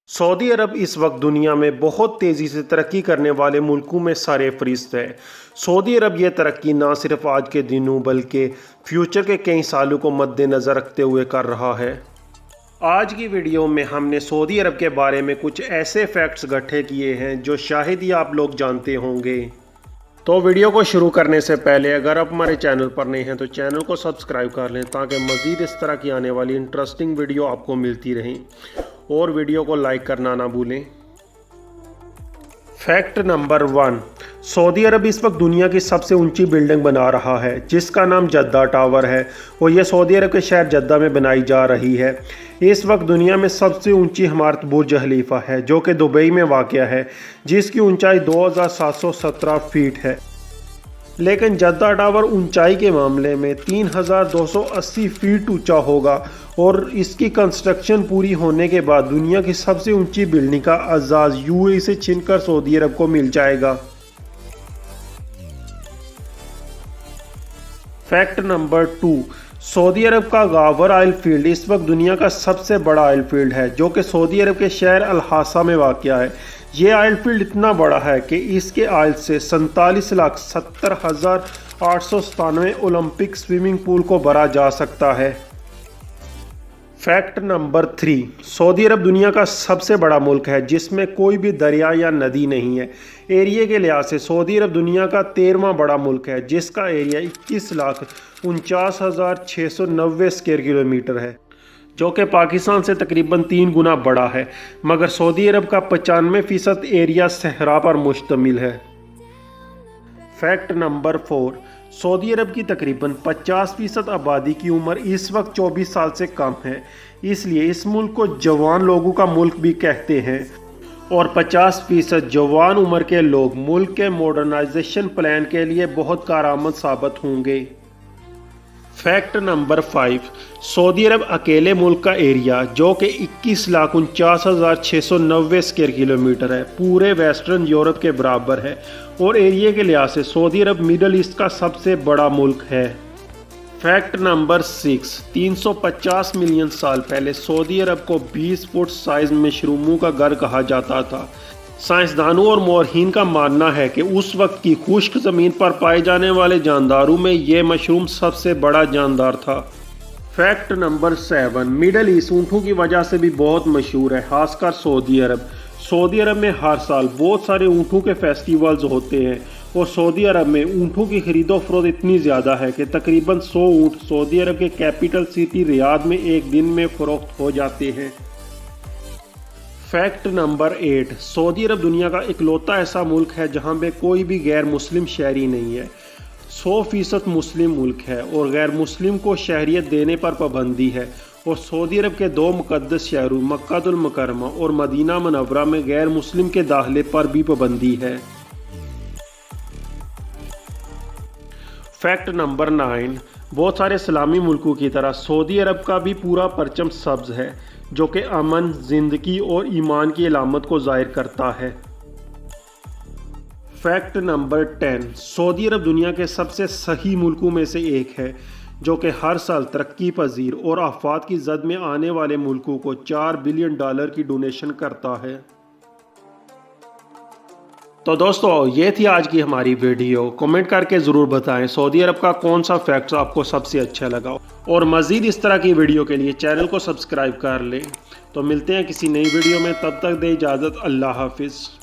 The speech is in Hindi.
सऊदी अरब इस वक्त दुनिया में बहुत तेज़ी से तरक्की करने वाले मुल्कों में सरफ़हरिस्त है। सऊदी अरब ये तरक्की ना सिर्फ आज के दिनों बल्कि फ्यूचर के कई सालों को मद्देनज़र रखते हुए कर रहा है। आज की वीडियो में हमने सऊदी अरब के बारे में कुछ ऐसे फैक्ट्स इकट्ठे किए हैं जो शायद ही आप लोग जानते होंगे। तो वीडियो को शुरू करने से पहले अगर आप हमारे चैनल पर नए हैं तो चैनल को सब्सक्राइब कर लें ताकि मज़ीद इस तरह की आने वाली इंटरेस्टिंग वीडियो आपको मिलती रहें और वीडियो को लाइक करना ना भूलें। फैक्ट नंबर 1, सऊदी अरब इस वक्त दुनिया की सबसे ऊंची बिल्डिंग बना रहा है जिसका नाम जद्दा टावर है और यह सऊदी अरब के शहर जद्दा में बनाई जा रही है। इस वक्त दुनिया में सबसे ऊंची इमारत बुर्ज खलीफा है जो कि दुबई में वाक़या है जिसकी ऊंचाई 2717 फीट है। लेकिन जद्दा टावर ऊंचाई के मामले में 3280 फीट ऊंचा होगा और इसकी कंस्ट्रक्शन पूरी होने के बाद दुनिया की सबसे ऊंची बिल्डिंग का एजाज़ यूएई से छीनकर सऊदी अरब को मिल जाएगा। फैक्ट नंबर 2, सऊदी अरब का गावर ऑयल फील्ड इस वक्त दुनिया का सबसे बड़ा ऑयल फील्ड है जो कि सऊदी अरब के शहर अल हासा में वाक़या है। ये ऑयल फील्ड इतना बड़ा है कि इसके ऑयल से 47,70,897 ओलंपिक स्विमिंग पूल को भरा जा सकता है। फैक्ट नंबर 3, सऊदी अरब दुनिया का सबसे बड़ा मुल्क है जिसमें कोई भी दरिया या नदी नहीं है। एरिया के लिहाज से सऊदी अरब दुनिया का 13वां बड़ा मुल्क है जिसका एरिया 21,49,690 स्क्वायर किलोमीटर है जो कि पाकिस्तान से तकरीबन 3 गुना बड़ा है, मगर सऊदी अरब का 95% एरिया सहरा पर मुश्तमिल है। फैक्ट नंबर 4, सऊदी अरब की तकरीबन 50% आबादी की उम्र इस वक्त 24 साल से कम है, इसलिए इस मुल्क को जवान लोगों का मुल्क भी कहते हैं और 50% जवान उम्र के लोग मुल्क के मॉडर्नाइजेशन प्लान के लिए बहुत कारआमद साबित होंगे। फैक्ट नंबर 5, सऊदी अरब अकेले मुल्क का एरिया जो कि 21,49,690 स्क्वायर किलोमीटर है पूरे वेस्टर्न यूरोप के बराबर है और एरिया के लिहाज से सऊदी अरब मिडल ईस्ट का सबसे बड़ा मुल्क है। फैक्ट नंबर 6, 350 मिलियन साल पहले सऊदी अरब को 20 फुट साइज मशरूमों का घर कहा जाता था। साइंसदानों और मौरखीन का मानना है कि उस वक्त की खुश्क ज़मीन पर पाए जाने वाले जानदारों में ये मशरूम सबसे बड़ा जानदार था। फैक्ट नंबर 7, मिडल ईस्ट ऊँटों की वजह से भी बहुत मशहूर है, खासकर सऊदी अरब। सऊदी अरब में हर साल बहुत सारे ऊँटों के फेस्टिवल्स होते हैं और सऊदी अरब में ऊँटों की खरीदो फरोख्त इतनी ज़्यादा है कि तकरीबन 100 ऊँट सऊदी अरब के कैपिटल सिटी रियाद में एक दिन में फ़रोख्त हो जाते हैं। फैक्ट नंबर 8, सऊदी अरब दुनिया का इकलौता ऐसा मुल्क है जहाँ पे कोई भी गैर मुस्लिम शहरी नहीं है। 100% मुस्लिम मुल्क है और गैर मुस्लिम को शहरियत देने पर पाबंदी है और सऊदी अरब के 2 मुक़द्दस शहरों मक्कातुल मुकर्रमा और मदीना मुनव्वरा में गैर मुस्लिम के दाखिले पर भी पाबंदी है। फैक्ट नंबर 9, बहुत सारे इस्लामी मुल्कों की तरह सऊदी अरब का भी पूरा परचम सब्ज़ है जो कि अमन, ज़िंदगी और ईमान की अलामत को ज़ाहिर करता है। फैक्ट नंबर 10, सऊदी अरब दुनिया के सबसे सही मुल्कों में से एक है जो कि हर साल तरक्की पजीर और आफात की जद में आने वाले मुल्कों को $4 बिलियन की डोनेशन करता है। तो दोस्तों ये थी आज की हमारी वीडियो। कमेंट करके ज़रूर बताएं सऊदी अरब का कौन सा फैक्ट आपको सबसे अच्छा लगा और मज़ीद इस तरह की वीडियो के लिए चैनल को सब्सक्राइब कर लें। तो मिलते हैं किसी नई वीडियो में, तब तक दे इजाज़त। अल्लाह हाफिज़।